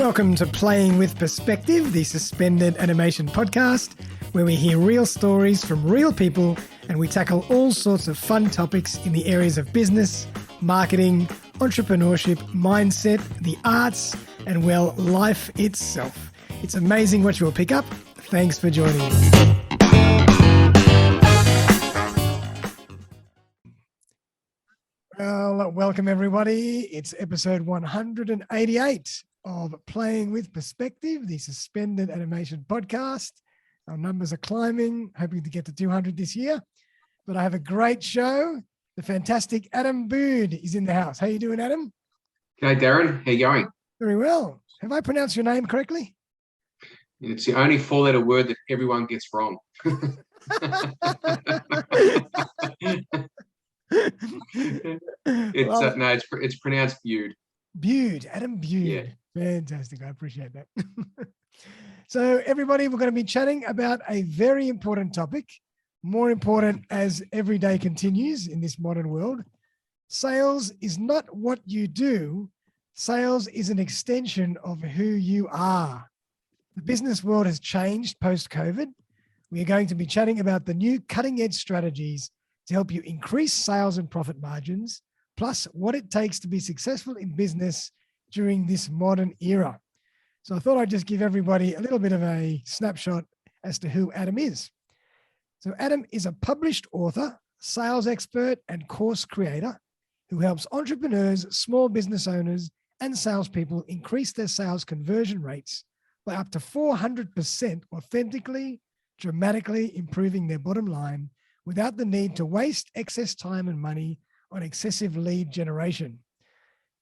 Welcome to Playing with Perspective, the suspended animation podcast, where we hear real stories from real people and we tackle all sorts of fun topics in the areas of business, marketing, entrepreneurship, mindset, the arts, and, well, life itself. It's amazing what you will pick up. Thanks for joining us. Well, welcome everybody. It's episode 188 of Playing with Perspective, the suspended animation podcast. Our numbers are climbing, hoping to get to 200 this year. But I have a great show. The fantastic Adam Bude is in the house. How you doing, Adam? G'day, Darren. How you going? Very well. Have I pronounced your name correctly? It's the only four-letter word that everyone gets wrong. It's pronounced Bude. Bude, Adam Bude. Yeah. Fantastic. I appreciate that. So everybody, we're going to be chatting about a very important topic, more important as every day continues in this modern world. Sales is not what you do. Sales is an extension of who you are. The business world has changed post-COVID. We are going to be chatting about the new cutting-edge strategies to help you increase sales and profit margins, plus what it takes to be successful in business during this modern era. So I thought I'd just give everybody a little bit of a snapshot as to who Adam is. So Adam is a published author, sales expert, and course creator who helps entrepreneurs, small business owners, and salespeople increase their sales conversion rates by up to 400%, authentically, dramatically improving their bottom line without the need to waste excess time and money on excessive lead generation.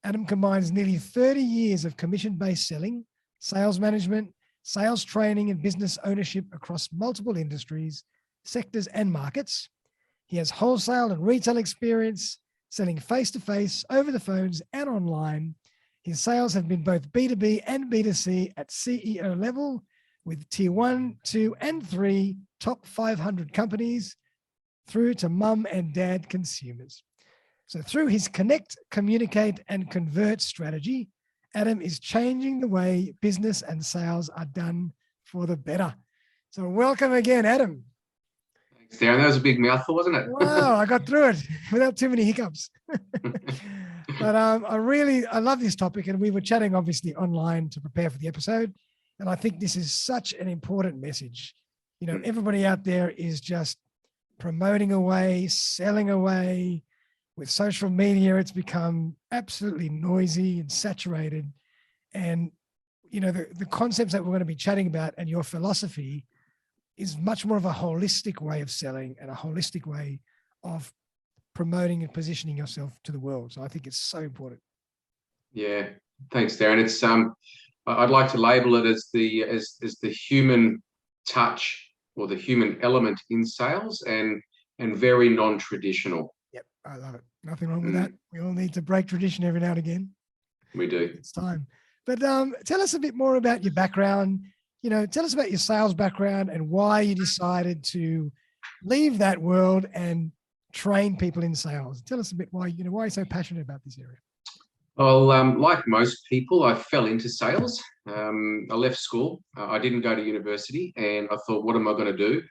Adam combines nearly 30 years of commission-based selling, sales management, sales training, and business ownership across multiple industries, sectors, and markets. He has wholesale and retail experience, selling face-to-face, over the phones, and online. His sales have been both B2B and B2C at CEO level with tier 1, 2, and 3 top 500 companies through to mum and dad consumers. So through his connect, communicate, and convert strategy, Adam is changing the way business and sales are done for the better. So welcome again, Adam. Thanks, Darren. That was a big mouthful, wasn't it? Wow, I got through it without too many hiccups. But I love this topic, and we were chatting obviously online to prepare for the episode. And I think this is such an important message. You know, everybody out there is just promoting away, selling away. With social media, it's become absolutely noisy and saturated. And, you know, the concepts that we're going to be chatting about and your philosophy is much more of a holistic way of selling and a holistic way of promoting and positioning yourself to the world. So I think it's so important. Yeah. Thanks, Darren. It's I'd like to label it as the human touch or the human element in sales and very non-traditional. Yep, I love it. Nothing wrong with that. We all need to break tradition every now and again. We do. It's time. But tell us a bit more about your background. You know, tell us about your sales background and why you decided to leave that world and train people in sales. Tell us a bit why you're so passionate about this area. Well, like most people, I fell into sales. I left school. I didn't go to university, and I thought, what am I going to do?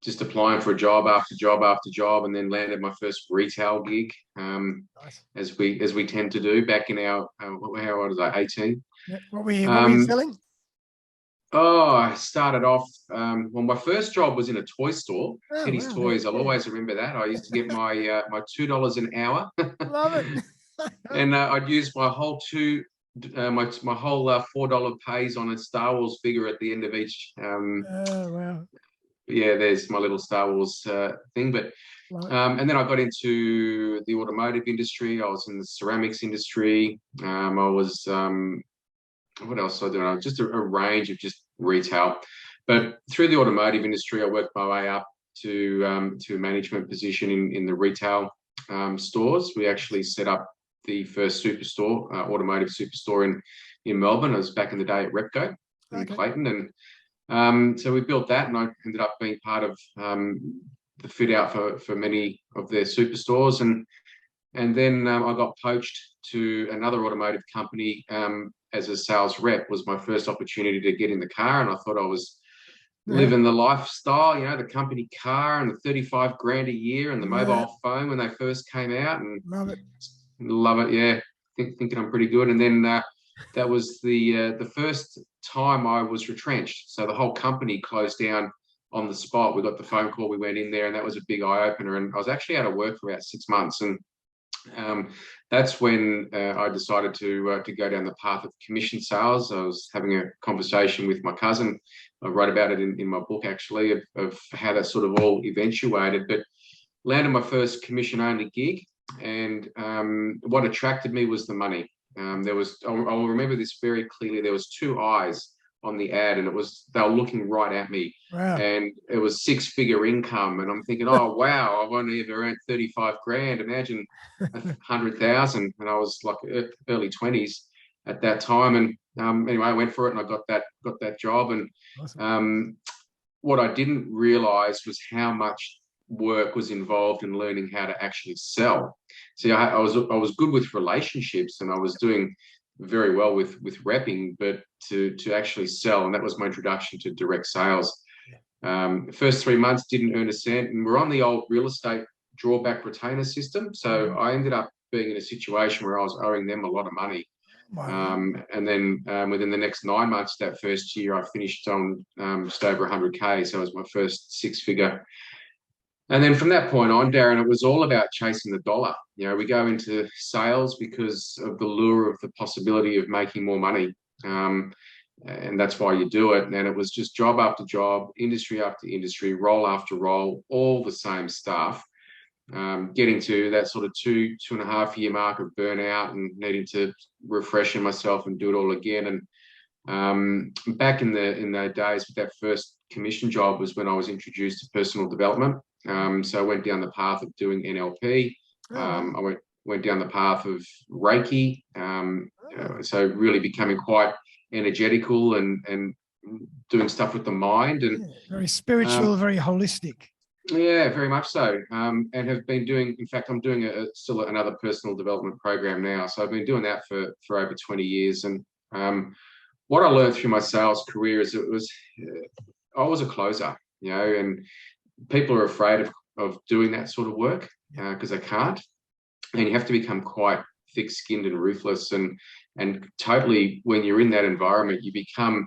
Just applying for a job after job after job, and then landed my first retail gig, Nice. as we tend to do back in our how old was I? 18. Yeah. What were you selling? Oh, I started off. Well, my first job was in a toy store, Teddy's wow, Toys. I'll always remember that. I used to get my my $2 an hour. Love it. And I'd use my whole my whole $4 pays on a Star Wars figure at the end of each. Wow. Yeah, there's my little Star Wars thing. But and then I got into the automotive industry. I was in the ceramics industry. I was what else was I doing? Just a range of just retail. But through the automotive industry, I worked my way up to a management position in the retail stores. We actually set up the first superstore, automotive superstore in Melbourne. I was back in the day at Repco in Clayton, and so we built that, and I ended up being part of the fit out for many of their superstores. And And then I got poached to another automotive company as a sales rep. Was my first opportunity to get in the car, and I thought I was living the lifestyle, you know, the company car and the 35 grand a year and the mobile phone when they first came out, and love it. Yeah, thinking I'm pretty good. And then that was the first time I was retrenched. So the whole company closed down on the spot. We got the phone call, we went in there, and that was a big eye opener. And I was actually out of work for about 6 months, and that's when I decided to go down the path of commission sales. I was having a conversation with my cousin. I wrote about it in my book, actually, of how that sort of all eventuated, but landed my first commission-only gig. And what attracted me was the money. I'll remember this very clearly. There was 2 eyes on the ad, and they were looking right at me. Wow. And it was 6-figure income, and I'm thinking, oh wow, I've only ever earned 35 grand. Imagine 100,000, and I was like early 20s at that time. And anyway, I went for it, and I got that job. And Awesome. what I didn't realize was how much work was involved in learning how to actually sell. See, I was good with relationships, and I was doing very well with repping, but to actually sell, and that was my introduction to direct sales. The first 3 months didn't earn a cent, and we're on the old real estate drawback retainer system. So I ended up being in a situation where I was owing them a lot of money. And then within the next 9 months, that first year, I finished on just over 100K. So it was my first 6-figure. And then from that point on, Darren, it was all about chasing the dollar. You know, we go into sales because of the lure of the possibility of making more money. And that's why you do it. And it was just job after job, industry after industry, role after role, all the same stuff. Getting to that sort of 2.5 year mark of burnout and needing to refresh myself and do it all again. And back in those days with that first commission job was when I was introduced to personal development. So I went down the path of doing NLP. I went down the path of Reiki. So really becoming quite energetical and doing stuff with the mind, and very spiritual, very holistic. Yeah, very much so. And have been doing, in fact, I'm doing still another personal development program now. So I've been doing that for over 20 years. And what I learned through my sales career is I was a closer, you know, and people are afraid of doing that sort of work because they can't. And you have to become quite thick-skinned and ruthless, and totally, when you're in that environment, you become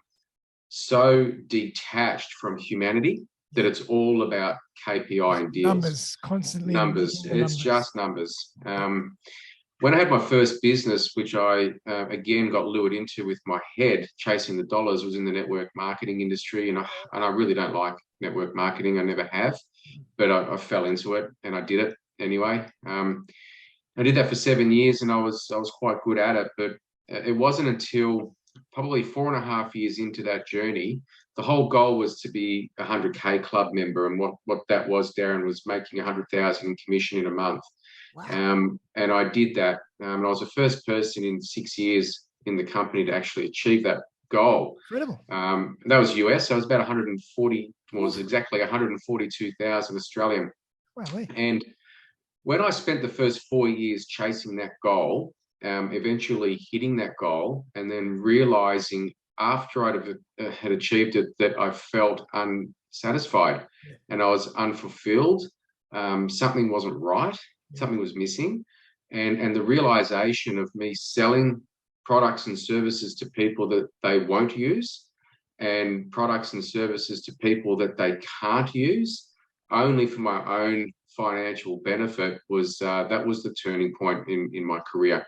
so detached from humanity that it's all about KPI and deals. Numbers, constantly. Numbers. It's just numbers. When I had my first business, which I, again, got lured into with my head, chasing the dollars, was in the network marketing industry. And I really don't like network marketing. I never have. But I fell into it, and I did it anyway. I did that for 7 years, and I was quite good at it. But it wasn't until probably 4.5 years into that journey, the whole goal was to be a 100K club member. And what that was, Darren, was making 100,000 in commission in a month. Wow. And I did that. And I was the first person in 6 years in the company to actually achieve that goal. Incredible. That was US. So it was about 142,000 Australian. Wow. And when I spent the first 4 years chasing that goal, eventually hitting that goal, and then realizing after I had achieved it that I felt unsatisfied and I was unfulfilled. Something wasn't right. Something was missing. And the realization of me selling products and services to people that they won't use, and products and services to people that they can't use, only for my own financial benefit, was that was the turning point in my career.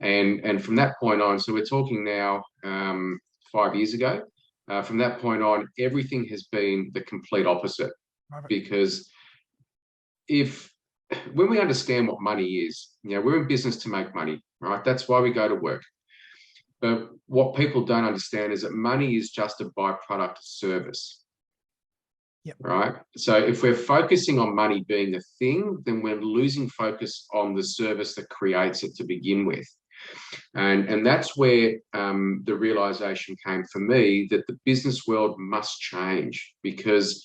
And from that point on, so we're talking now 5 years ago, from that point on, everything has been the complete opposite. Because when we understand what money is, you know, we're in business to make money, right? That's why we go to work. But what people don't understand is that money is just a byproduct of service. Yep. Right. So if we're focusing on money being the thing, then we're losing focus on the service that creates it to begin with. And that's where the realization came for me that the business world must change, because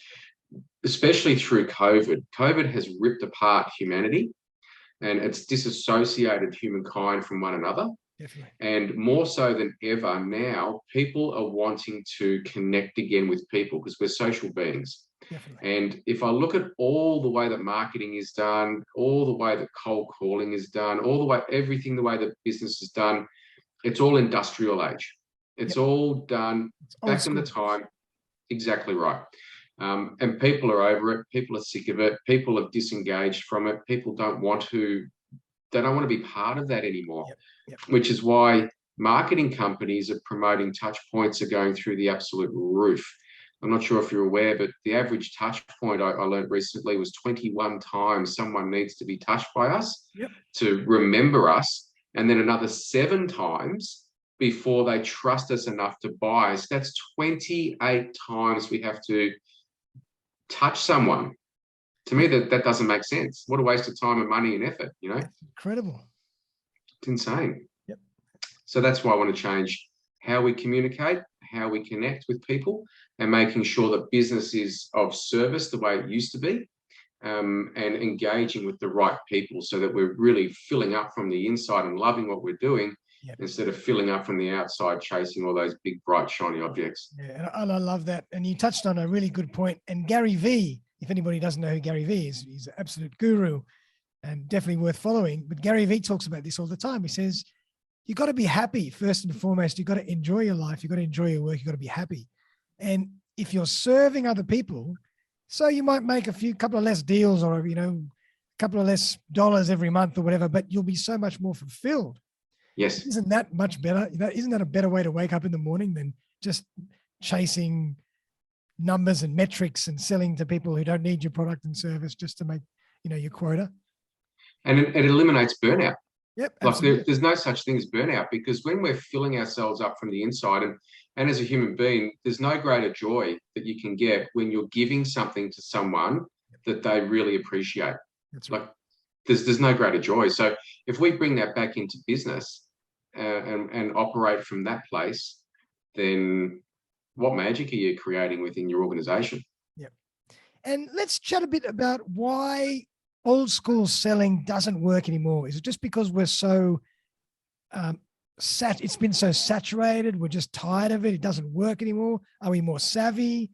especially through COVID has ripped apart humanity. and it's disassociated humankind from one another. Definitely. And more so than ever now, people are wanting to connect again with people because we're social beings. Definitely. And if I look at all the way that marketing is done, all the way that cold calling is done, all the way, everything, the way that business is done, it's all industrial age. It's all done back in the time. Exactly right. And people are over it. People are sick of it. People have disengaged from it. People don't want to be part of that anymore, which is why marketing companies are promoting touch points are going through the absolute roof. I'm not sure if you're aware, but the average touch point I learned recently was 21 times someone needs to be touched by us to remember us, and then another 7 times before they trust us enough to buy us. That's 28 times we have to touch someone. To me, that doesn't make sense. What a waste of time and money and effort, you know? That's incredible. It's insane. Yep. So that's why I want to change how we communicate, how we connect with people, and making sure that business is of service the way it used to be, and engaging with the right people so that we're really filling up from the inside and loving what we're doing instead of filling up from the outside, chasing all those big, bright, shiny objects. Yeah, and I love that. And you touched on a really good point. And Gary Vee, if anybody doesn't know who Gary Vee is, he's an absolute guru and definitely worth following. But Gary Vee talks about this all the time. He says, you got to be happy first and foremost. You got to enjoy your life. You got to enjoy your work. You got to be happy. And if you're serving other people, so you might make couple of less deals or, you know, a couple of less dollars every month or whatever, but you'll be so much more fulfilled. Yes. Isn't that much better? Isn't that a better way to wake up in the morning than just chasing numbers and metrics and selling to people who don't need your product and service just to make, you know, your quota? And it eliminates burnout. Yep. Like there's no such thing as burnout, because when we're filling ourselves up from the inside, and as a human being, there's no greater joy that you can get when you're giving something to someone that they really appreciate. That's right. Like there's no greater joy. So if we bring that back into business and operate from that place, then what magic are you creating within your organization? Yep. And let's chat a bit about why old school selling doesn't work anymore. Is it just because we're so it's been so saturated, we're just tired of it, it doesn't work anymore? Are we more savvy?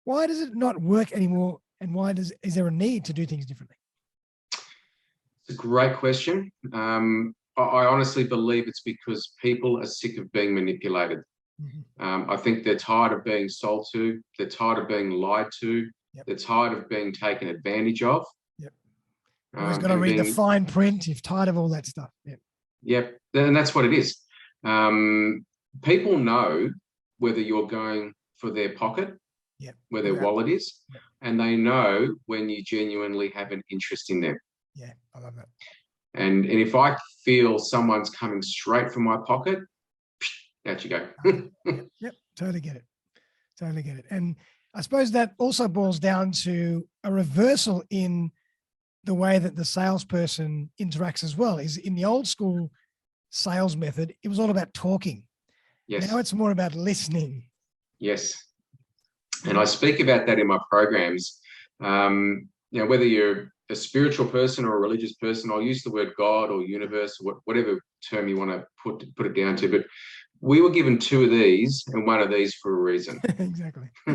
Why does it not work anymore? And is there a need to do things differently? It's a great question. I honestly believe it's because people are sick of being manipulated. Mm-hmm. I think they're tired of being sold to. They're tired of being lied to. Yep. They're tired of being taken advantage of. Yep. Always got to read the fine print. You're tired of all that stuff. Yep. Yep. And that's what it is. People know whether you're going for their pocket, where their wallet is, and they know when you genuinely have an interest in them. Yeah, I love that. And if I feel someone's coming straight from my pocket, out you go. Yep, totally get it. Totally get it. And I suppose that also boils down to a reversal in the way that the salesperson interacts as well. Is in the old school sales method, it was all about talking. Yes. Now it's more about listening. Yes. And I speak about that in my programs. You know, whether you're a spiritual person or a religious person, I'll use the word God or universe, or whatever term you want to put it down to. But we were given 2 of these and 1 of these for a reason. Exactly. I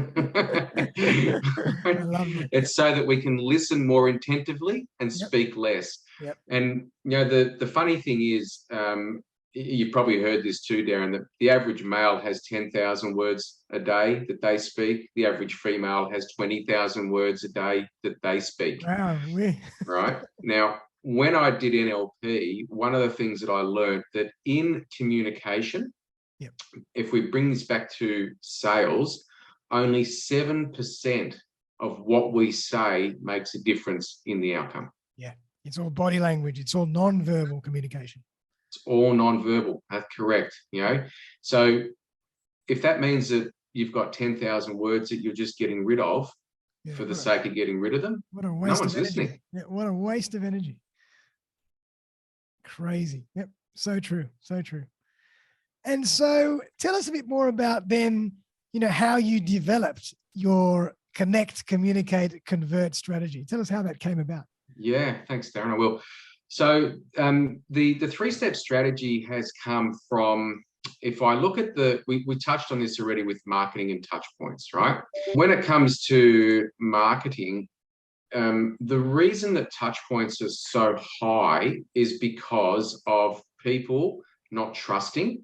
love it. It's so that we can listen more attentively and speak less. Yep. And you know, the funny thing is, you've probably heard this too, Darren, that the average male has 10,000 words a day that they speak. The average female has 20,000 words a day that they speak. Wow. Right? Now, when I did NLP, one of the things that I learned that in communication, if we bring this back to sales, only 7% of what we say makes a difference in the outcome. Yeah. It's all body language. It's all non-verbal communication. It's all non-verbal. That's correct. You know, so if that means that you've got 10,000 words that you're just getting rid of for the sake of getting rid of them, what a waste no one's of energy. listening. Yeah, what a waste of energy. Crazy. Yep. So true. So true. And so tell us a bit more about then, you know, how you developed your connect, communicate, convert strategy. Tell us how that came about. Yeah, thanks, Darren. I will. So the three-step strategy has come from, if I look at we touched on this already with marketing and touch points, right? When it comes to marketing, the reason that touch points are so high is because of people not trusting,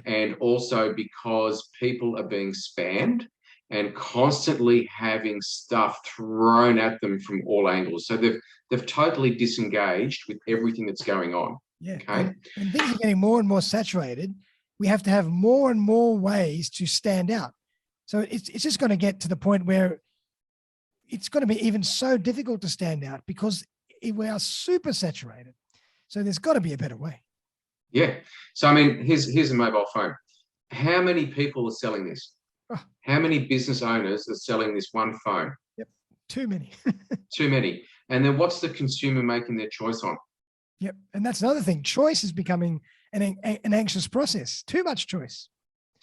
and also because people are being spammed and constantly having stuff thrown at them from all angles. So they've totally disengaged with everything that's going on. Yeah. Okay. And things are getting more and more saturated. We have to have more and more ways to stand out. So it's just going to get to the point where it's going to be even so difficult to stand out because we are super saturated. So there's got to be a better way. Yeah. So, I mean, here's a mobile phone. How many people are selling this? Oh. How many business owners are selling this one phone? Yep. Too many. Too many. And then what's the consumer making their choice on? Yep. And that's another thing. Choice is becoming an anxious process. Too much choice.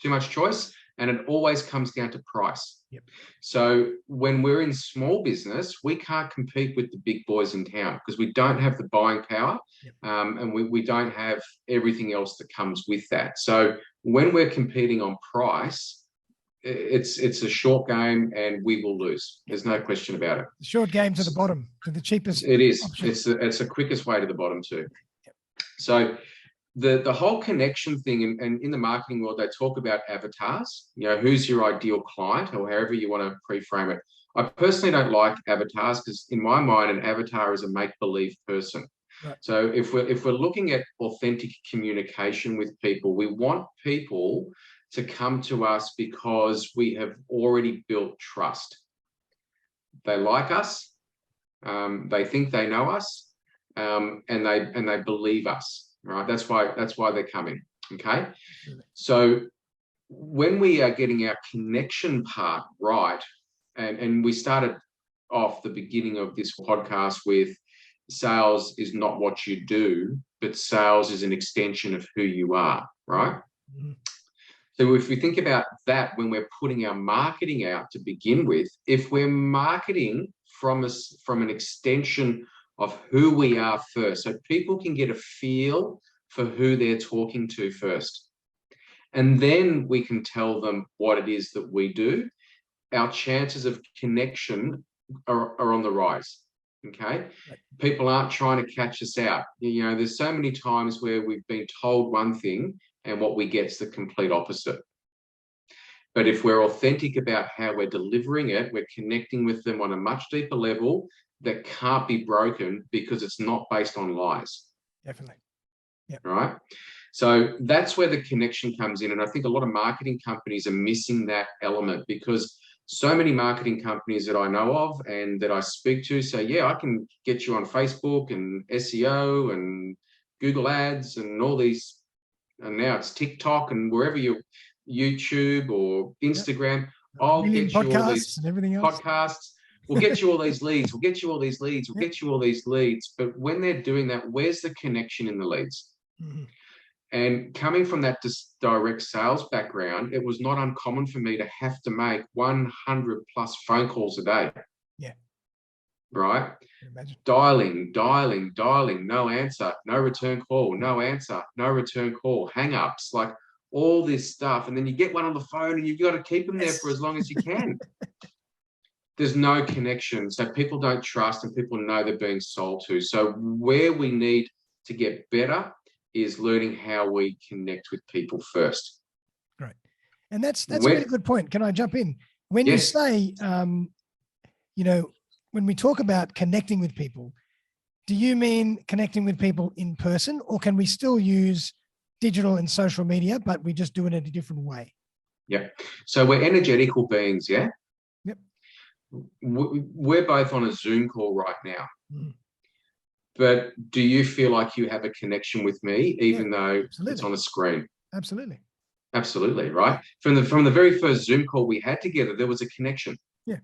Too much choice. And it always comes down to price. Yep. So when we're in small business, we can't compete with the big boys in town because we don't have the buying power. Yep. And we don't have everything else that comes with that. So when we're competing on price, it's a short game and we will lose. There's no question about it. The short game to the bottom, to the cheapest. It is. Option. It's the quickest way to the bottom too. Yep. So the whole connection thing, and in the marketing world, they talk about avatars. You know, who's your ideal client, or however you want to pre-frame it. I personally don't like avatars because, in my mind, an avatar is a make-believe person. Right. So if we're looking at authentic communication with people, we want people to come to us because we have already built trust. They like us, they think they know us, and they believe us. Right, that's why they're coming. Okay, so when we are getting our connection part right, and we started off the beginning of this podcast with sales is not what you do, but sales is an extension of who you are. Right. Mm-hmm. So if we think about that when we're putting our marketing out to begin with, if we're marketing from an extension of who we are first, so people can get a feel for who they're talking to first, and then we can tell them what it is that we do, our chances of connection are on the rise. Okay, people aren't trying to catch us out. You know, there's so many times where we've been told one thing and what we get is the complete opposite. But if we're authentic about how we're delivering it, we're connecting with them on a much deeper level that can't be broken because it's not based on lies. Definitely. Yeah. Right. So that's where the connection comes in. And I think a lot of marketing companies are missing that element because so many marketing companies that I know of and that I speak to say, yeah, I can get you on Facebook and SEO and Google Ads and all these. And now it's TikTok and wherever you YouTube or Instagram, yep. I'll get you all these and everything else. podcasts. We'll get you all these leads. We'll get you all these leads. We'll get you all these leads. But when they're doing that, where's the connection in the leads? Mm-hmm. And coming from that direct sales background, it was not uncommon for me to have to make 100 plus phone calls a day. Yeah. Right? Dialing, no answer, no return call, no answer, no return call, hang-ups, like all this stuff. And then you get one on the phone and you've got to keep them there for as long as you can. There's no connection. So people don't trust and people know they're being sold to. So where we need to get better is learning how we connect with people first. Great. And that's a really good point. Can I jump in? When you say, when we talk about connecting with people, do you mean connecting with people in person, or can we still use digital and social media, but we just do it in a different way? Yeah. So we're energetical beings, yeah? Yep. We're both on a Zoom call right now. Mm. But do you feel like you have a connection with me, even though it's on a screen? Absolutely. Absolutely, right? From the very first Zoom call we had together, there was a connection. Yeah.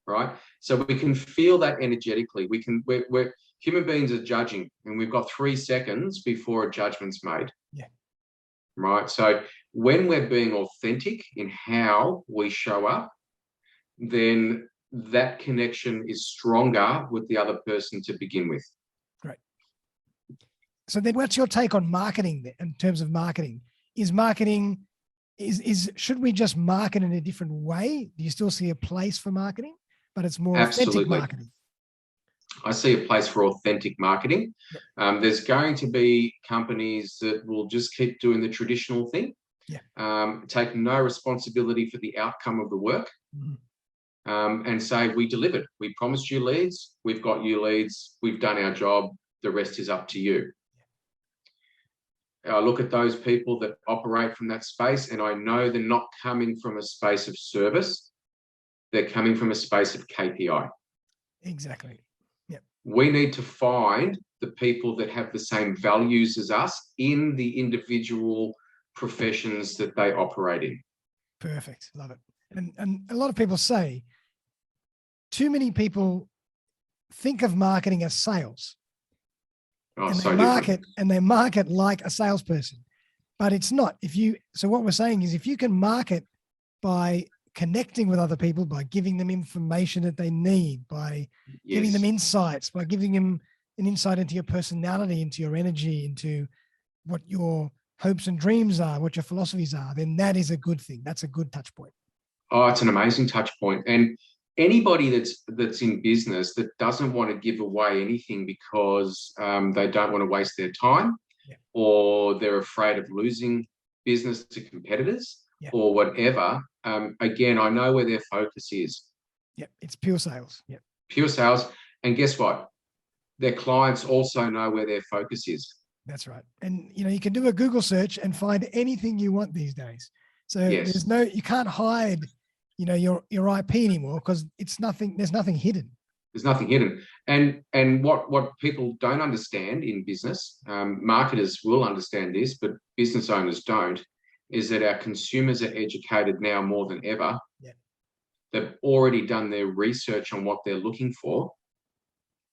Right? So we can feel that energetically. We're human beings are judging, and we've got 3 seconds before a judgment's made. Yeah. Right? So when we're being authentic in how we show up, then that connection is stronger with the other person to begin with. Great. So then what's your take on marketing then, in terms of marketing? Is marketing, should we just market in a different way? Do you still see a place for marketing, but it's more authentic marketing? I see a place for authentic marketing. Yep. There's going to be companies that will just keep doing the traditional thing, take no responsibility for the outcome of the work, and say, we delivered. We promised you leads. We've got you leads. We've done our job. The rest is up to you. I look at those people that operate from that space, and I know they're not coming from a space of service. They're coming from a space of KPI. Exactly. Yep. We need to find the people that have the same values as us in the individual professions that they operate in. Perfect. Love it. And a lot of people say, too many people think of marketing as sales. And they market like a salesperson, but it's not. So what we're saying is, if you can market by connecting with other people, by giving them information that they need, by giving them insights, by giving them an insight into your personality, into your energy, into what your hopes and dreams are, what your philosophies are, then that is a good thing. That's a good touch point. Oh, it's an amazing touch point. And anybody that's in business that doesn't want to give away anything because they don't want to waste their time, or they're afraid of losing business to competitors, or whatever, again, I know where their focus is. It's pure sales. Pure sales. And guess what? Their clients also know where their focus is. That's right. And you can do a Google search and find anything you want these days. So you can't hide your IP anymore, because there's nothing hidden. There's nothing hidden. And what people don't understand in business, marketers will understand this, but business owners don't, is that our consumers are educated now more than ever. They've already done their research on what they're looking for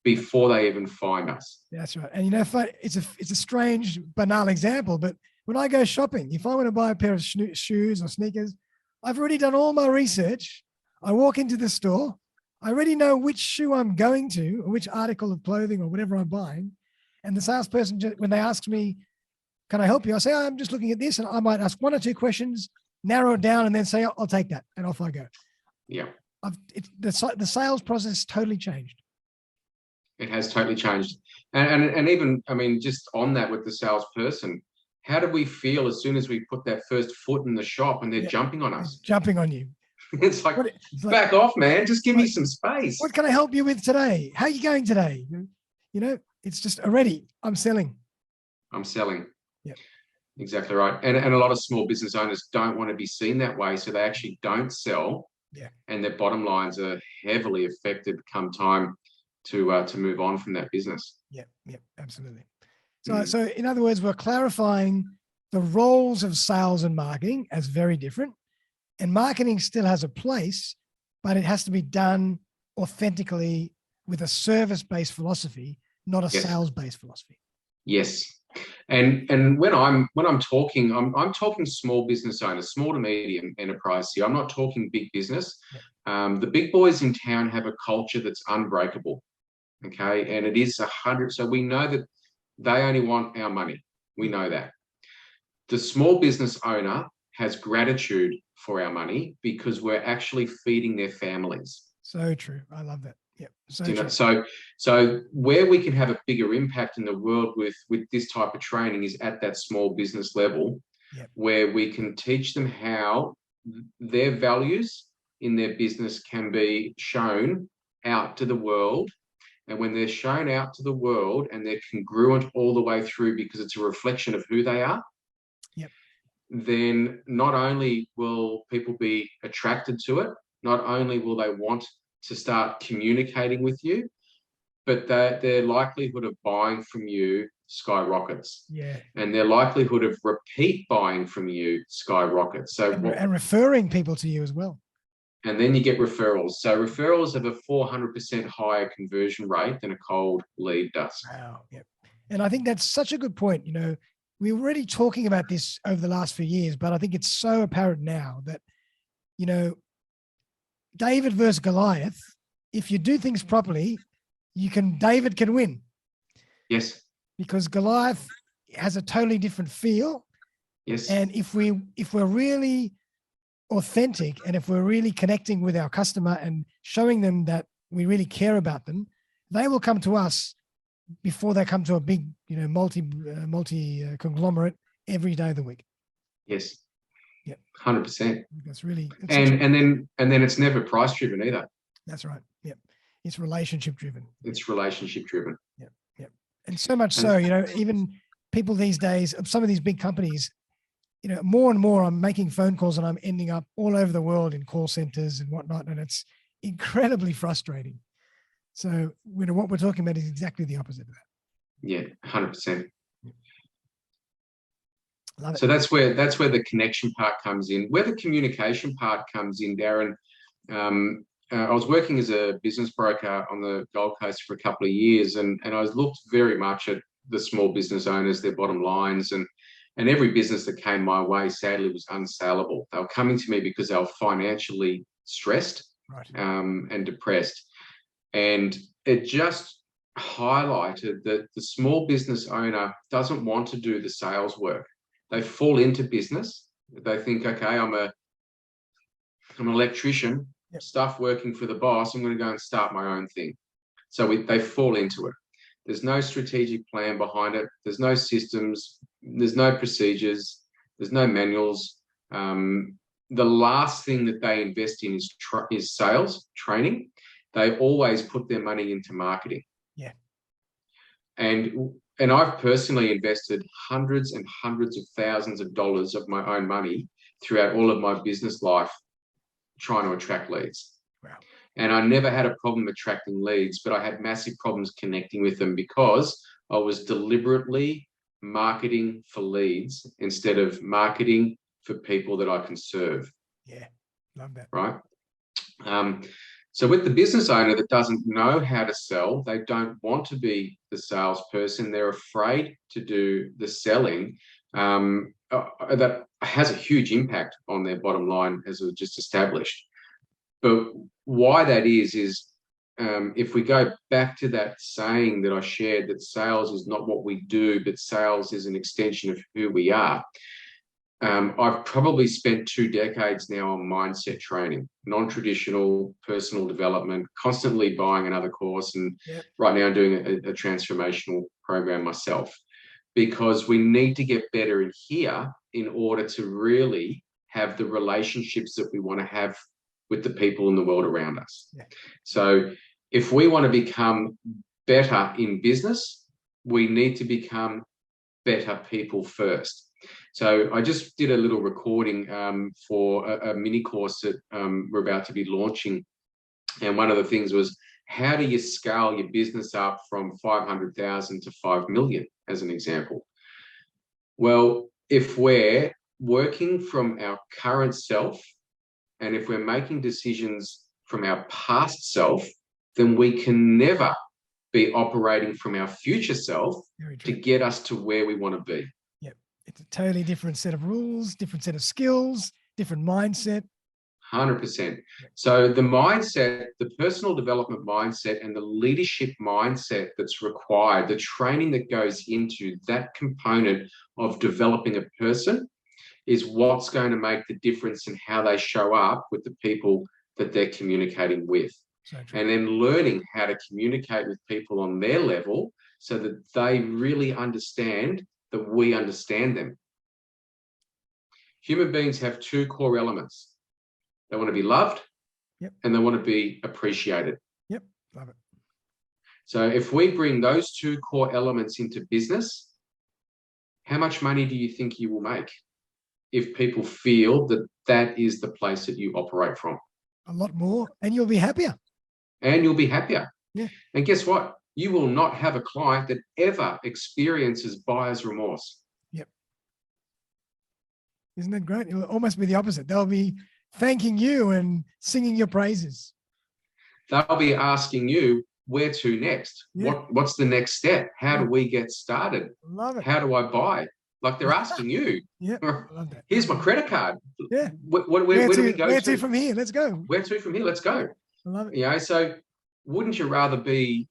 before they even find us. That's right. And it's a strange, banal example, but when I go shopping, if I want to buy a pair of shoes or sneakers, I've already done all my research. I walk into the store. I already know which shoe I'm going to, or which article of clothing or whatever I'm buying. And the salesperson, when they ask me, can I help you? I say, I'm just looking at this. And I might ask one or two questions, narrow it down, and then say, I'll take that. And off I go. Yeah. The sales process totally changed. It has totally changed. And even, just on that with the salesperson, how do we feel as soon as we put that first foot in the shop and they're jumping on us? Jumping on you. It's like, back off, man. Just give me some space. What can I help you with today? How are you going today? It's just already, I'm selling. Yeah. Exactly right. And a lot of small business owners don't want to be seen that way, so they actually don't sell. Yeah. And their bottom lines are heavily affected come time to move on from that business. Yeah, absolutely. So in other words, we're clarifying the roles of sales and marketing as very different. And marketing still has a place, but it has to be done authentically with a service-based philosophy, not a sales-based philosophy. Yes. And when I'm talking, I'm talking small business owners, small to medium enterprise here. I'm not talking big business. The big boys in town have a culture that's unbreakable. Okay. And it is 100. So we know that they only want our money. We know that. The small business owner has gratitude for our money because we're actually feeding their families. So true. I love that. Yep. So where we can have a bigger impact in the world with this type of training is at that small business level, where we can teach them how their values in their business can be shown out to the world. And when they're shown out to the world and they're congruent all the way through because it's a reflection of who they are, then not only will people be attracted to it, not only will they want to start communicating with you, but their likelihood of buying from you skyrockets. Yeah. And their likelihood of repeat buying from you skyrockets. And referring people to you as well. And then you get referrals. So referrals have a 400% higher conversion rate than a cold lead does. Wow. Yep. And I think that's such a good point. We were already talking about this over the last few years, but I think it's so apparent now that, David versus Goliath, if you do things properly, David can win. Yes. because Goliath has a totally different feel. Yes. And if we're really authentic, and if we're really connecting with our customer and showing them that we really care about them, they will come to us before they come to a big, multi conglomerate every day of the week. Yes. Yep. 100%. That's really, and then it's never price driven either. That's right. Yep. It's relationship driven. It's relationship driven. Yep. Yep. And so much so, even people these days, some of these big companies, more and more I'm making phone calls and I'm ending up all over the world in call centers and whatnot. And it's incredibly frustrating. So, what we're talking about is exactly the opposite of that. Yeah, 100%. Love it. So that's where the connection part comes in. Where the communication part comes in, Darren, I was working as a business broker on the Gold Coast for a couple of years, and I looked very much at the small business owners, their bottom lines, and every business that came my way, sadly, was unsaleable. They were coming to me because they were financially stressed, right, and depressed. And it just highlighted that the small business owner doesn't want to do the sales work. They fall into business. They think, okay, I'm an electrician, yep, stuff working for the boss. I'm going to go and start my own thing. So they fall into it. There's no strategic plan behind it. There's no systems. There's no procedures. There's no manuals. The last thing that they invest in is sales training. They always put their money into marketing. Yeah. And I've personally invested hundreds and hundreds of thousands of dollars of my own money throughout all of my business life trying to attract leads. Wow. And I never had a problem attracting leads, but I had massive problems connecting with them because I was deliberately marketing for leads instead of marketing for people that I can serve. Yeah, love that. Right? So with the business owner that doesn't know how to sell, they don't want to be the salesperson, they're afraid to do the selling, that has a huge impact on their bottom line, as was just established. But why that is if we go back to that saying that I shared, that sales is not what we do, but sales is an extension of who we are. I've probably spent 2 decades now on mindset training, non-traditional personal development, constantly buying another course, and yep, right now I'm doing a transformational program myself, because we need to get better in here in order to really have the relationships that we want to have with the people in the world around us. Yeah. So if we want to become better in business, we need to become better people first. So I just did a little recording for a mini course that we're about to be launching. And one of the things was, how do you scale your business up from 500,000 to 5 million, as an example? Well, if we're working from our current self, and if we're making decisions from our past self, then we can never be operating from our future self to get us to where we want to be. Yep. It's a totally different set of rules, different set of skills, different mindset. 100%. So the mindset, the personal development mindset and the leadership mindset that's required, the training that goes into that component of developing a person, is what's going to make the difference in how they show up with the people that they're communicating with. And then learning how to communicate with people on their level so that they really understand that we understand them. Human beings have 2 core elements. They want to be loved, yep, and they want to be appreciated. Yep, love it. So if we bring those 2 core elements into business, how much money do you think you will make if people feel that that is the place that you operate from? A lot more, and you'll be happier. And you'll be happier. Yeah. And guess what? You will not have a client that ever experiences buyer's remorse. Yep. Isn't that great? It'll almost be the opposite. They'll be thanking you and singing your praises. They'll be asking you, where to next? Yeah. What's the next step? How do we get started? Love it. How do I buy? Like, they're asking you. Yeah, I love that. Here's my credit card. Yeah. Where do we go? Where to from here? Let's go. Where to from here? Let's go. I love it. You know, so wouldn't you rather be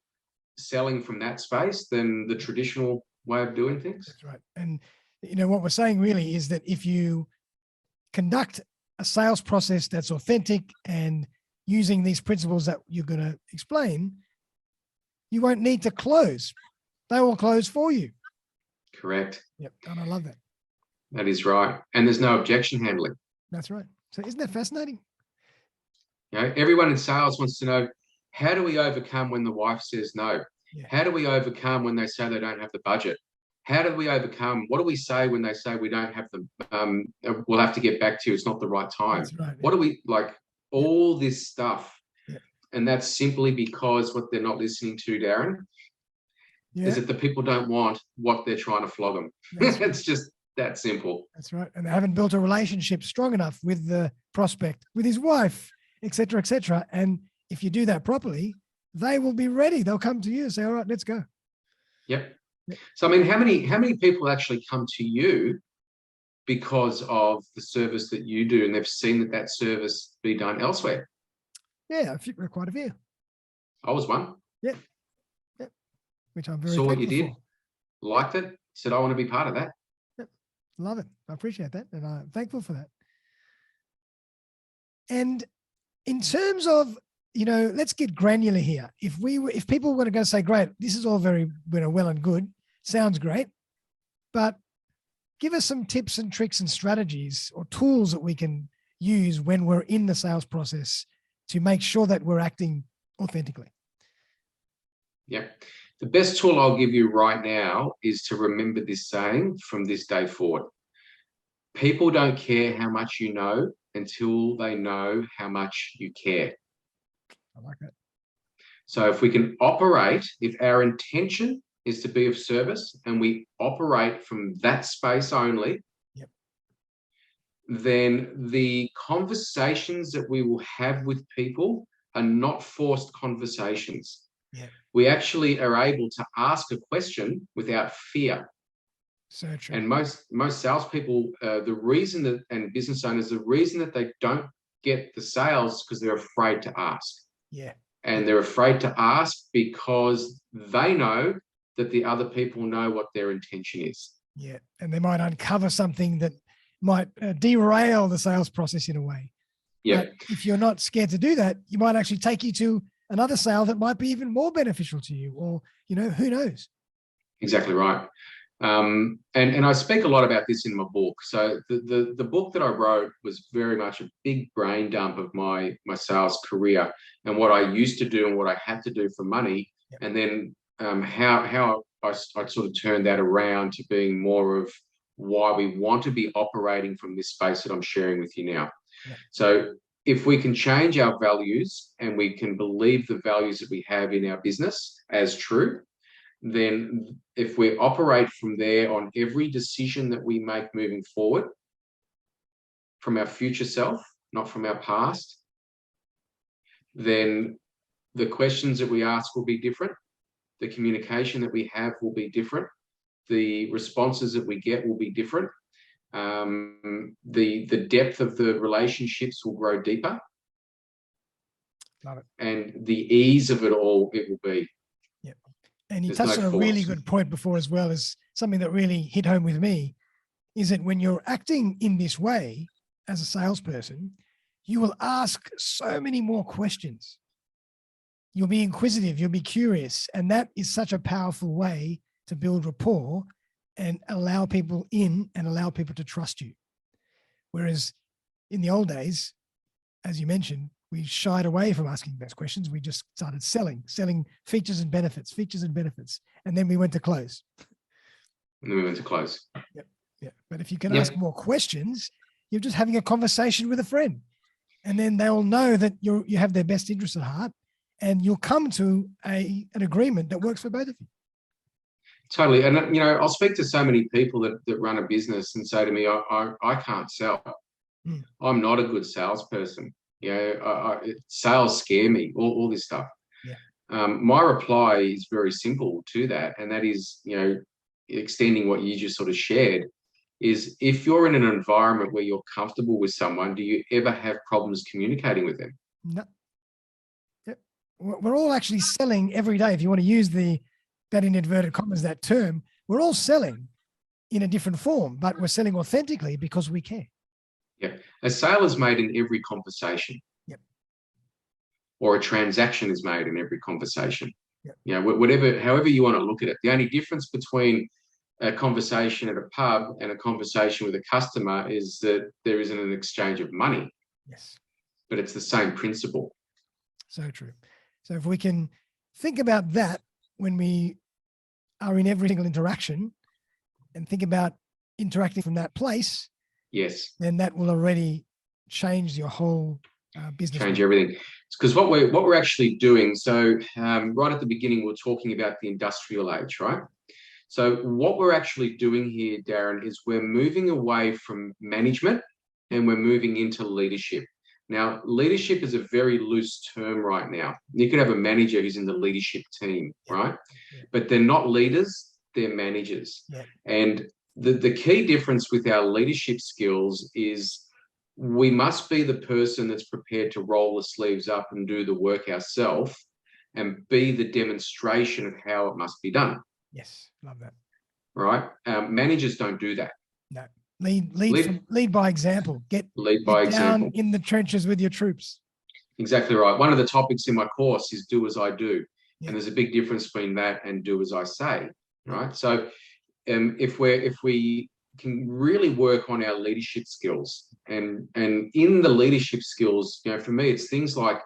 selling from that space than the traditional way of doing things. That's right. And, what we're saying really is that if you conduct a sales process that's authentic and using these principles that you're going to explain, you won't need to close. They will close for you. Correct. Yep. And I love that. That is right. And there's no objection handling. That's right. So isn't that fascinating? Everyone in sales wants to know, how do we overcome when the wife says no? Yeah. How do we overcome when they say they don't have the budget? How do we overcome? What do we say when they say we don't have the, we'll have to get back to you, it's not the right time? That's right. What do we, all this stuff. Yeah. And that's simply because what they're not listening to, Darren, is that the people don't want what they're trying to flog them. It's just that simple. That's right. And they haven't built a relationship strong enough with the prospect, with his wife, et cetera, et cetera. And if you do that properly, they will be ready. They'll come to you and say, all right, let's go. Yep. So, I mean, how many people actually come to you because of the service that you do and they've seen that service be done elsewhere? Yeah, quite a few. I was one. Yeah. Which I'm very saw what you thankful did, for. liked it, said, I want to be part of that. Yep. Love it. I appreciate that. And I'm thankful for that. And in terms of, let's get granular here. If people were to go say, great, this is all very well and good, sounds great, but give us some tips and tricks and strategies or tools that we can use when we're in the sales process to make sure that we're acting authentically. Yeah. The best tool I'll give you right now is to remember this saying from this day forward. People don't care how much you know until they know how much you care. I like that. So if we can operate, if our intention is to be of service and we operate from that space only, then the conversations that we will have with people are not forced conversations. Yeah. We actually are able to ask a question without fear. So true. And most salespeople, the reason that, and business owners, the reason that they don't get the sales because they're afraid to ask. Yeah. And they're afraid to ask because they know that the other people know what their intention is. Yeah. And they might uncover something that might derail the sales process in a way. Yeah. But if you're not scared to do that, you might actually take you to another sale that might be even more beneficial to you, or, who knows? Exactly right. And I speak a lot about this in my book. So the book that I wrote was very much a big brain dump of my sales career and what I used to do and what I had to do for money. Yep. And then how I sort of turned that around to being more of why we want to be operating from this space that I'm sharing with you now. Yep. So if we can change our values and we can believe the values that we have in our business as true, then if we operate from there on every decision that we make moving forward from our future self, not from our past, then the questions that we ask will be different. The communication that we have will be different. The responses that we get will be different. The depth of the relationships will grow deeper. Love it. And the ease of it all, it will be. Yeah. And you touched on a really good point before as well, as something that really hit home with me, is that when you're acting in this way as a salesperson, you will ask so many more questions. You'll be inquisitive, you'll be curious. And that is such a powerful way to build rapport and allow people in and allow people to trust you. Whereas in the old days, as you mentioned, we shied away from asking those questions. We just started selling features and benefits. And then we went to close. Yep. Yeah. But if you can ask more questions, you're just having a conversation with a friend. And then they'll know that you have their best interest at heart, and you'll come to an agreement that works for both of you. Totally. And, I'll speak to so many people that run a business and say to me, I can't sell. I'm not a good salesperson. Sales scare me, all this stuff. Yeah. My reply is very simple to that. And that is, extending what you just sort of shared, is if you're in an environment where you're comfortable with someone, do you ever have problems communicating with them? No. Yep. We're all actually selling every day. If you want to use that in inverted commas, that term, we're all selling in a different form, but we're selling authentically because we care. Yeah. A sale is made in every conversation. Yep. Or a transaction is made in every conversation. Yep. You know, however you want to look at it. The only difference between a conversation at a pub and a conversation with a customer is that there isn't an exchange of money. Yes. But it's the same principle. So true. So if we can think about that when we are in every single interaction and think about interacting from that place, yes, then that will already change your whole business. Change everything. Because what we're actually doing, so right at the beginning, we're talking about the industrial age, right? So what we're actually doing here, Darren, is we're moving away from management and we're moving into leadership. Now, leadership is a very loose term right now. You could have a manager who's in the leadership team, right? Yeah. But they're not leaders, they're managers. Yeah. And the key difference with our leadership skills is we must be the person that's prepared to roll the sleeves up and do the work ourselves and be the demonstration of how it must be done. Yes, love that. Right? Managers don't do that. No. Lead by example. Get down in the trenches with your troops. Exactly right. One of the topics in my course is do as I do. Yeah. And there's a big difference between that and do as I say. Right. So if we can really work on our leadership skills and in the leadership skills, you know, for me, it's things like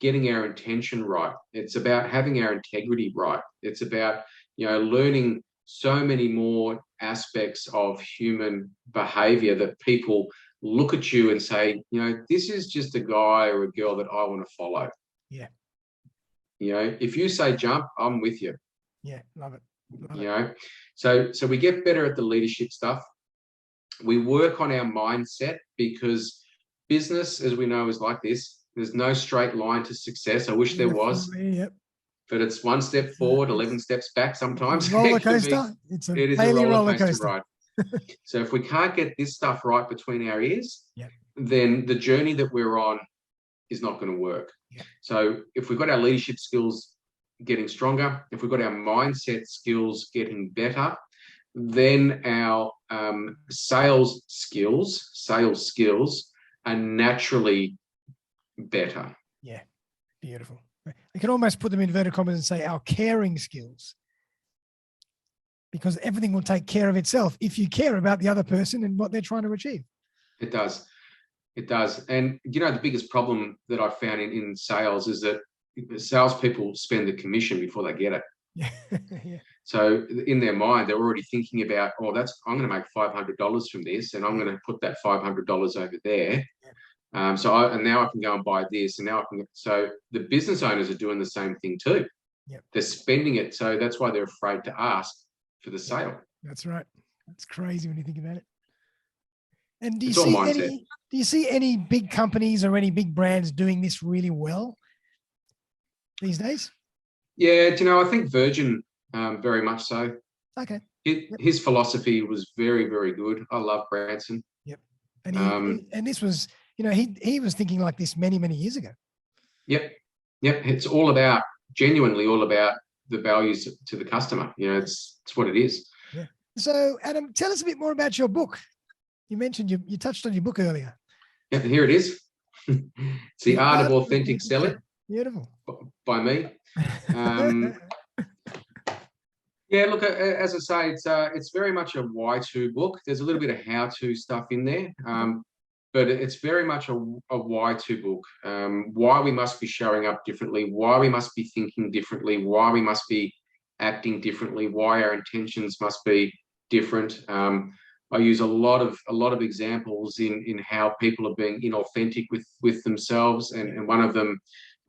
getting our intention right. It's about having our integrity right. It's about, you know, learning so many more aspects of human behavior that people look at you and say, you know, this is just a guy or a girl that I want to follow. Yeah. You know, if you say jump, I'm with you. Yeah, love it. You know, so we get better at the leadership stuff. We work on our mindset because business, as we know, is like this. There's no straight line to success. I wish there was. Yep. But it's one step forward, 11 steps back sometimes. Roller coaster. It is a roller coaster ride. So if we can't get this stuff right between our ears, yep, then the journey that we're on is not going to work. Yep. So if we've got our leadership skills getting stronger, if we've got our mindset skills getting better, then our sales skills are naturally better. Yeah, beautiful. You can almost put them in inverted commas and say our caring skills, because everything will take care of itself if you care about the other person and what they're trying to achieve. It does. It does. And, you know, the biggest problem that I found in sales is that salespeople spend the commission before they get it. Yeah. Yeah. So in their mind, they're already thinking about, oh, I'm going to make $500 from this, and I'm going to put that $500 over there. Yeah. And now I can go and buy this, and now I can. So the business owners are doing the same thing too. Yep. They're spending it, so that's why they're afraid to ask for the sale. That's right. That's crazy when you think about it. And do you see any big companies or any big brands doing this really well these days? Yeah, you know, I think Virgin, very much so. Okay. His philosophy was very, very good. I love Branson. Yep. And and this was, you know, he was thinking like this many, many years ago. Yep. It's genuinely all about the values to the customer. You know, it's what it is. Yeah. So, Adam, tell us a bit more about your book. You mentioned you touched on your book earlier. Yeah, here it is. It's The Art of Authentic Selling. Beautiful. By me. Yeah, look, as I say, it's very much a why-to book. There's a little bit of how-to stuff in there, but it's very much a why-to book. Why we must be showing up differently, why we must be thinking differently, why we must be acting differently, why our intentions must be different. I use a lot of examples in how people are being inauthentic with themselves, and one of them.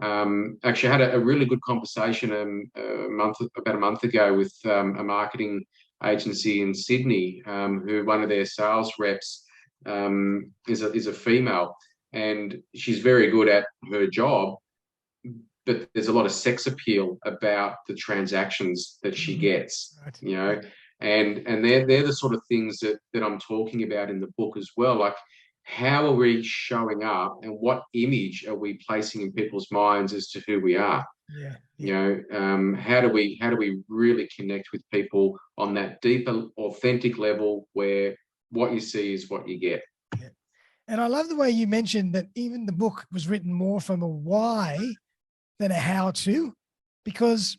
Actually, I had a really good conversation about a month ago with a marketing agency in Sydney, who one of their sales reps is a female, and she's very good at her job, but there's a lot of sex appeal about the transactions that she gets, right. You know, and they're the sort of things that I'm talking about in the book as well. Like, how are we showing up and what image are we placing in people's minds as to who we are? Yeah. You know, how do we really connect with people on that deeper, authentic level where what you see is what you get? Yeah. And I love the way you mentioned that even the book was written more from a why than a how to, because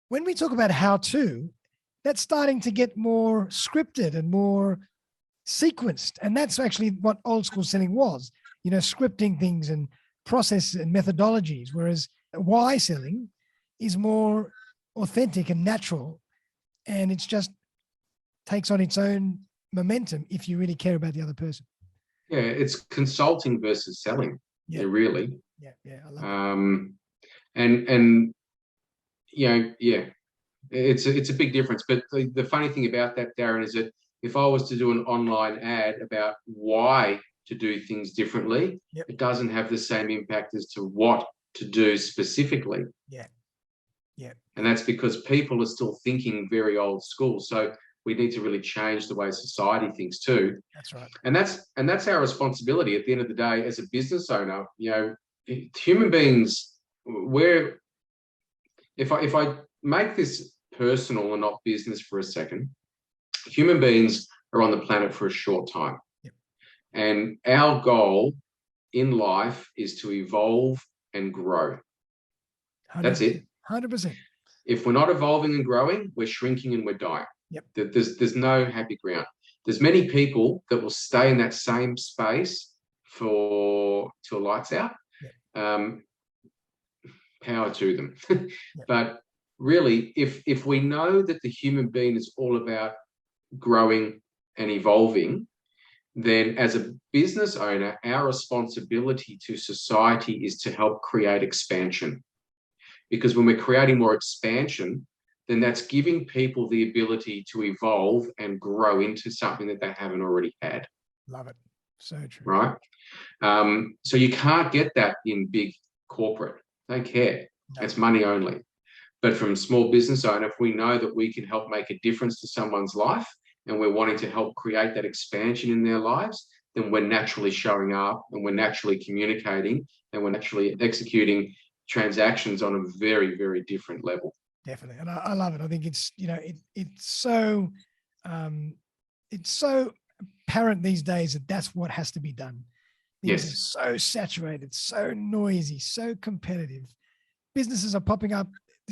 when we talk about how to, that's starting to get more scripted and more sequenced. And that's actually what old school selling was, scripting things and processes and methodologies, whereas why selling is more authentic and natural. And it's just takes on its own momentum if you really care about the other person. Yeah, it's consulting versus selling. Yeah, really. Yeah, I love it. And yeah, it's a big difference. But the funny thing about that, Darren, is that if I was to do an online ad about why to do things differently, it doesn't have the same impact as to what to do specifically. Yeah. And that's because people are still thinking very old school. So we need to really change the way society thinks too. That's right. And that's our responsibility at the end of the day as a business owner. Human beings, if I make this personal and not business for a second, human beings are on the planet for a short time. And our goal in life is to evolve and grow. 100%. That's it. 100%. If we're not evolving and growing, we're shrinking and we're dying. There's no happy ground. There's many people that will stay in that same space till lights out. Power to them. But really, if we know that the human being is all about growing and evolving, then as a business owner, our responsibility to society is to help create expansion. Because when we're creating more expansion, then that's giving people the ability to evolve and grow into something that they haven't already had. Love it. So true. Right? So you can't get that in big corporate. They don't care. No. It's money only. But from a small business owner, if we know that we can help make a difference to someone's life and we're wanting to help create that expansion in their lives, then we're naturally showing up and we're naturally communicating and we're naturally executing transactions on a very, very different level. Definitely. And I love it. I think it's, it's so apparent these days that that's what has to be done. Things are so saturated, so noisy, so competitive. Businesses are popping up.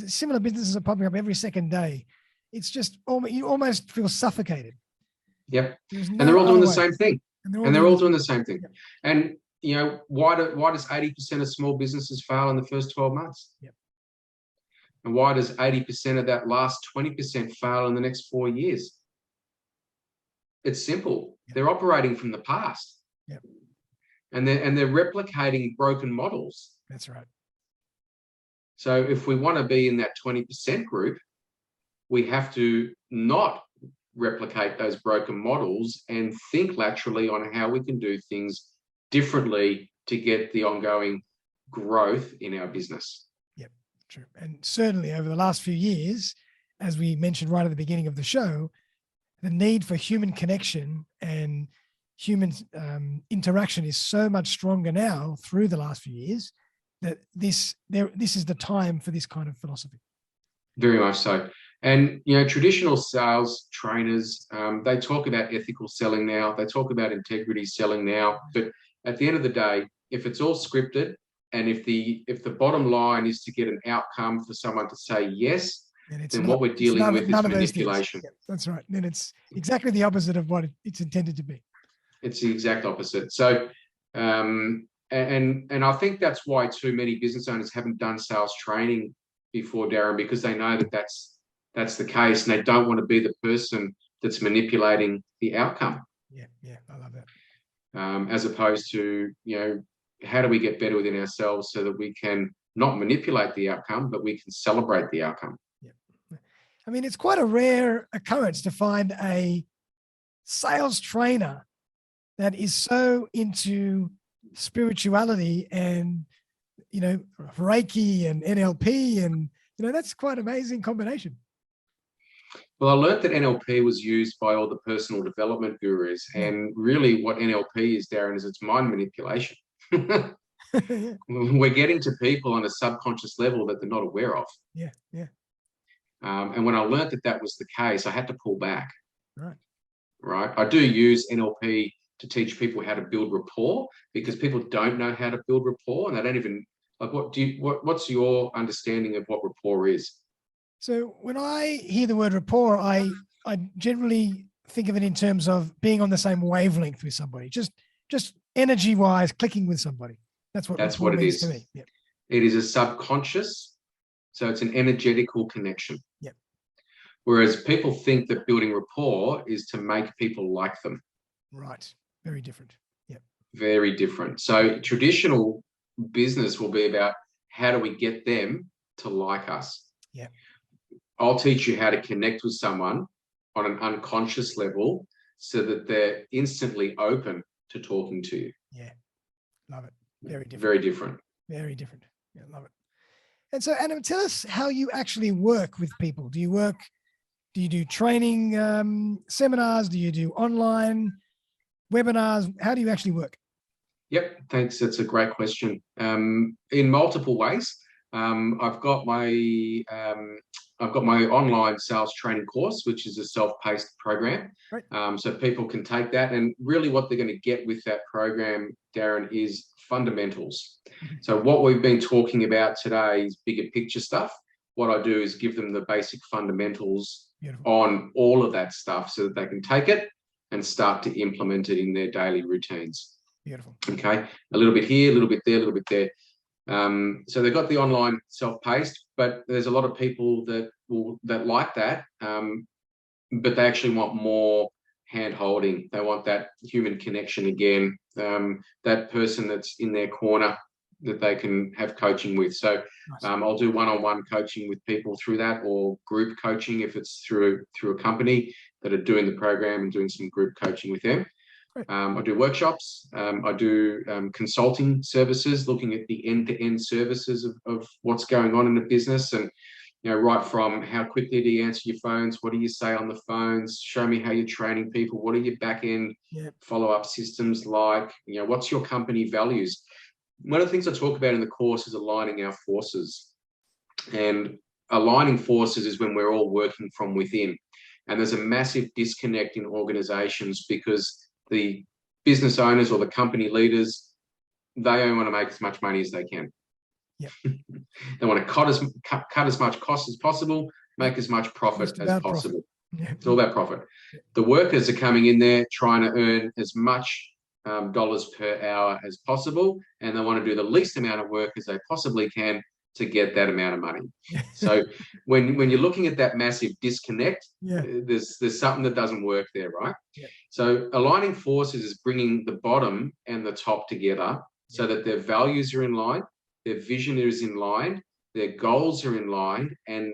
Similar businesses are popping up every second day. It's just you almost feel suffocated. Yep. And they're all doing the same thing. And they're all doing the same thing. Yep. And why does 80% of small businesses fail in the first 12 months? Yep. And why does 80% of that last 20% fail in the next 4 years? It's simple. Yep. They're operating from the past. Yep. And they're replicating broken models. That's right. So if we want to be in that 20% group, we have to not replicate those broken models and think laterally on how we can do things differently to get the ongoing growth in our business. Yep, true. And certainly over the last few years, as we mentioned right at the beginning of the show, the need for human connection and human interaction is so much stronger now through the last few years that this is the time for this kind of philosophy. Very much so. And, traditional sales trainers, they talk about ethical selling now. They talk about integrity selling now. But at the end of the day, if it's all scripted and if the bottom line is to get an outcome for someone to say yes, then what we're dealing with is manipulation. Yeah, that's right. Then it's exactly the opposite of what it's intended to be. It's the exact opposite. So, and I think that's why too many business owners haven't done sales training before, Darren, because they know that that's the case and they don't want to be the person that's manipulating the outcome. Yeah, I love that. As opposed to, how do we get better within ourselves so that we can not manipulate the outcome, but we can celebrate the outcome. Yeah. I mean, it's quite a rare occurrence to find a sales trainer that is so into spirituality and, Reiki and NLP and, that's quite an amazing combination. Well, I learned that NLP was used by all the personal development gurus. And really what NLP is, Darren, is it's mind manipulation. Yeah. We're getting to people on a subconscious level that they're not aware of. Yeah. Yeah. And when I learned that that was the case, I had to pull back. Right. Right. I do use NLP to teach people how to build rapport, because people don't know how to build rapport, and they don't even like. What's your understanding of what rapport is? So when I hear the word rapport, I generally think of it in terms of being on the same wavelength with somebody, just energy wise, clicking with somebody. That's what rapport means to me. Yeah. It is a subconscious, so it's an energetical connection. Yeah. Whereas people think that building rapport is to make people like them. Right. Very different. Yeah. Very different. So traditional business will be about how do we get them to like us. Yeah. I'll teach you how to connect with someone on an unconscious level so that they're instantly open to talking to you. Yeah. Love it. Very different. Very different. Very different. Yeah, love it. And so, Adam, tell us how you actually work with people. Do you do training seminars? Do you do online webinars? How do you actually work? Yep, thanks. That's a great question. In multiple ways. I've got my online sales training course, which is a self-paced program. Right. So people can take that, and really what they're going to get with that program, Darren, is fundamentals. So what we've been talking about today is bigger picture stuff. What I do is give them the basic fundamentals on all of that stuff so that they can take it and start to implement it in their daily routines. Beautiful. Okay, a little bit here, a little bit there, a little bit there. So they've got the online self-paced, but there's a lot of people that like that, but they actually want more hand-holding. They want that human connection again, that person that's in their corner that they can have coaching with. So I'll do one-on-one coaching with people through that, or group coaching if it's through a company that are doing the program and doing some group coaching with them. I do workshops. I do consulting services, looking at the end-to-end services of what's going on in the business, and right from how quickly do you answer your phones, what do you say on the phones, show me how you're training people, what are your back-end follow-up systems like, what's your company values. One of the things I talk about in the course is aligning our forces, and aligning forces is when we're all working from within, and there's a massive disconnect in organizations because the business owners or the company leaders, they only want to make as much money as they can. Yep. They want to cut as much cost as possible, make as much profit as possible. It's all about profit. The workers are coming in there trying to earn as much dollars per hour as possible, and they want to do the least amount of work as they possibly can to get that amount of money. So when you're looking at that massive disconnect, there's something that doesn't work there, right? So aligning forces is bringing the bottom and the top together so that their values are in line, their vision is in line, their goals are in line, and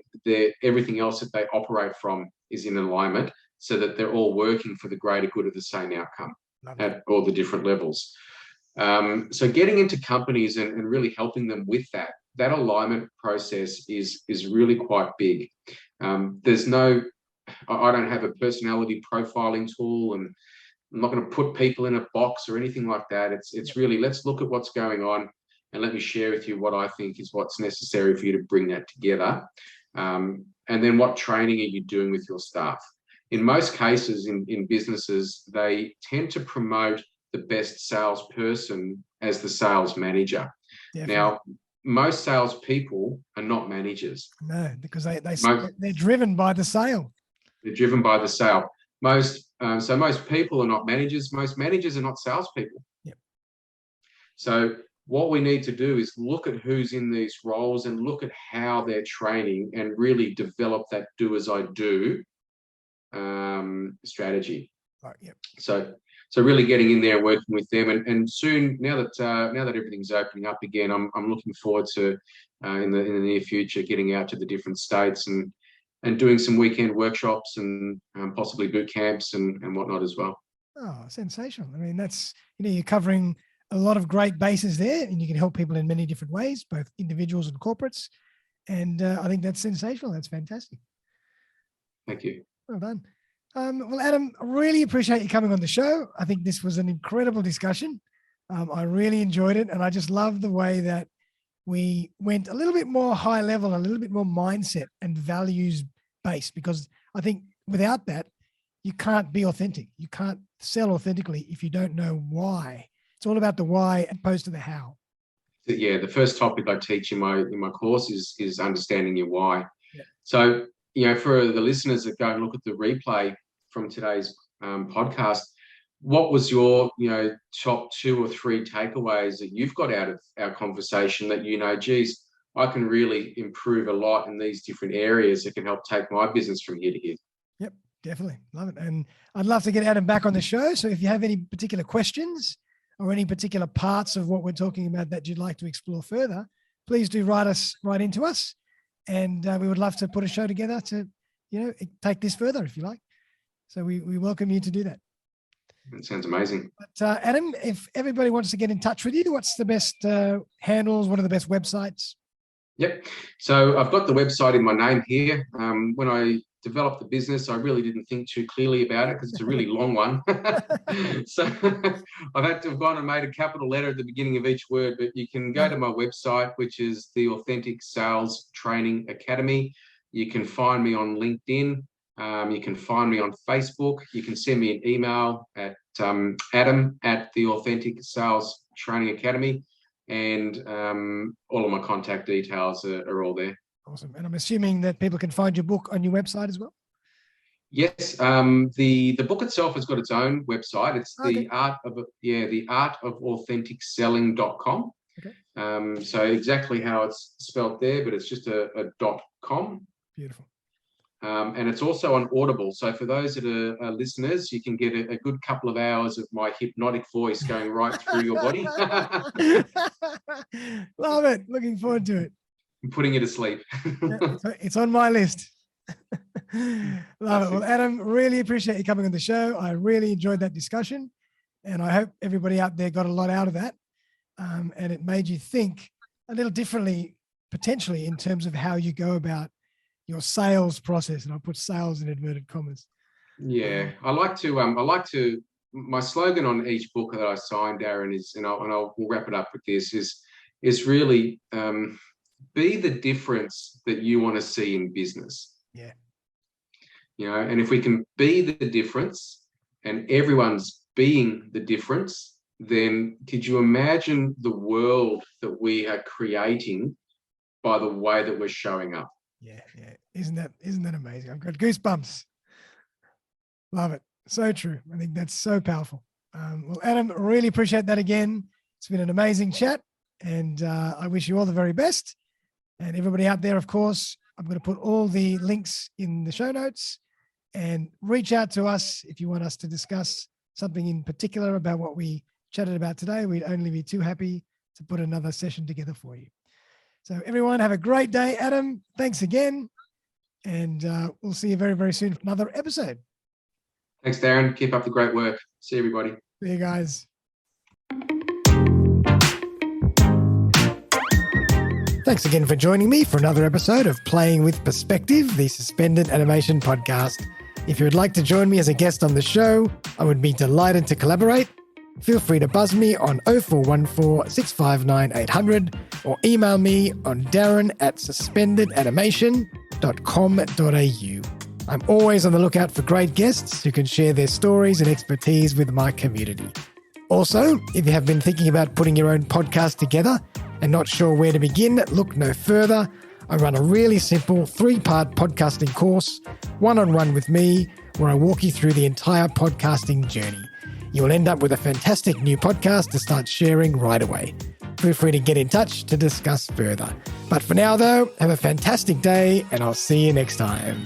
everything else that they operate from is in alignment, so that they're all working for the greater good of the same outcome at all the different levels. So getting into companies and really helping them with that alignment process is really quite big. I don't have a personality profiling tool, and I'm not going to put people in a box or anything like that. It's really, let's look at what's going on and let me share with you what I think is what's necessary for you to bring that together. And then what training are you doing with your staff? In most cases in businesses, they tend to promote the best salesperson as the sales manager. Definitely. Now, most salespeople are not managers. No, because they're driven by the sale. They're driven by the sale. Most people are not managers. Most managers are not salespeople. Yep. So what we need to do is look at who's in these roles and look at how they're training and really develop that do as I do strategy. Right. Yep. So really getting in there and working with them, and soon, now that everything's opening up again, I'm looking forward to in the near future getting out to the different states and doing some weekend workshops and possibly boot camps and whatnot as well. Oh, sensational! I mean, that's you're covering a lot of great bases there, and you can help people in many different ways, both individuals and corporates. And I think that's sensational. That's fantastic. Thank you. Well done. Well, Adam, I really appreciate you coming on the show. I think this was an incredible discussion. I really enjoyed it. And I just love the way that we went a little bit more high level, a little bit more mindset and values based, because I think without that, you can't be authentic. You can't sell authentically if you don't know why. It's all about the why opposed to the how. Yeah, the first topic I teach in my course is understanding your why. Yeah. So, for the listeners that go and look at the replay from today's podcast, what was your, top 2 or 3 takeaways that you've got out of our conversation that, geez, I can really improve a lot in these different areas that can help take my business from here to here? Yep, definitely. Love it. And I'd love to get Adam back on the show. So if you have any particular questions or any particular parts of what we're talking about that you'd like to explore further, please do write into us. And we would love to put a show together to, take this further if you like. So we welcome you to do that. That sounds amazing. But Adam, if everybody wants to get in touch with you, what's the best handles? What are the best websites? Yep. So I've got the website in my name here. When I developed the business, I really didn't think too clearly about it because it's a really long one. So I've had to have gone and made a capital letter at the beginning of each word, but you can go to my website, which is the Authentic Sales Training Academy. You can find me on LinkedIn. You can find me on Facebook. You can send me an email at Adam@the Authentic Sales Training Academy. And all of my contact details are all there. Awesome. And I'm assuming that people can find your book on your website as well? Yes. The book itself has got its own website. It's Okay. the artofauthenticsselling.com. Okay. So exactly how it's spelled there, but it's just a .com. Beautiful. And it's also on Audible. So for those that are listeners, you can get a good couple of hours of my hypnotic voice going right through your body. Love it. Looking forward to it. I'm putting you to sleep. It's on my list. Love it. Well, Adam, really appreciate you coming on the show. I really enjoyed that discussion. And I hope everybody out there got a lot out of that. And it made you think a little differently, potentially, in terms of how you go about your sales process, and I'll put sales in inverted commas. Yeah, I like to. My slogan on each book that I sign, Darren, is, we'll wrap it up with this, is really be the difference that you want to see in business. Yeah. And if we can be the difference, and everyone's being the difference, then could you imagine the world that we are creating by the way that we're showing up? Yeah. Isn't that amazing? I've got goosebumps. Love it. So true. I think that's so powerful. Well, Adam, really appreciate that again. It's been an amazing chat, and I wish you all the very best. And everybody out there, of course, I'm going to put all the links in the show notes, and reach out to us if you want us to discuss something in particular about what we chatted about today. We'd only be too happy to put another session together for you. So everyone, have a great day. Adam, thanks again. And we'll see you very, very soon for another episode. Thanks, Darren. Keep up the great work. See everybody. See you guys. Thanks again for joining me for another episode of Playing with Perspective, the Suspended Animation Podcast. If you would like to join me as a guest on the show, I would be delighted to collaborate. Feel free to buzz me on 0414 659 800 or email me on darren@suspendedanimatio.com.au. I'm always on the lookout for great guests who can share their stories and expertise with my community. Also, if you have been thinking about putting your own podcast together and not sure where to begin, look no further. I run a really simple 3-part podcasting course, one-on-one with me, where I walk you through the entire podcasting journey. You will end up with a fantastic new podcast to start sharing right away. Feel free to get in touch to discuss further. But for now, though, have a fantastic day, and I'll see you next time.